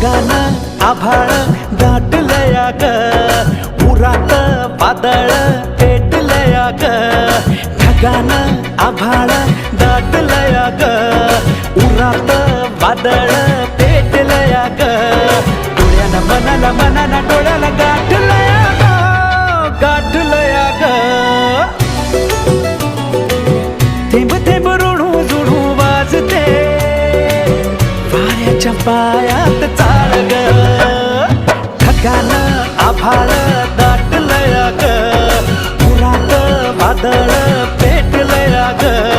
ढगानं आभाळ दाटलया ग, उरात वादळ पेटलया ग. ढगानं आभाळ दाटलया ग, उरात वादळ पेटलया ग. डोळ्यानं मनाला मनाला डोळ्याला गाठलया ग, गाठलया ग. थेंब थेंब ऋणू जुणू वाजते वाऱ्याच्या पायात चाळ ग. ढगानं आभाळ दाटलया ग, उरात वादळ पेटलया ग.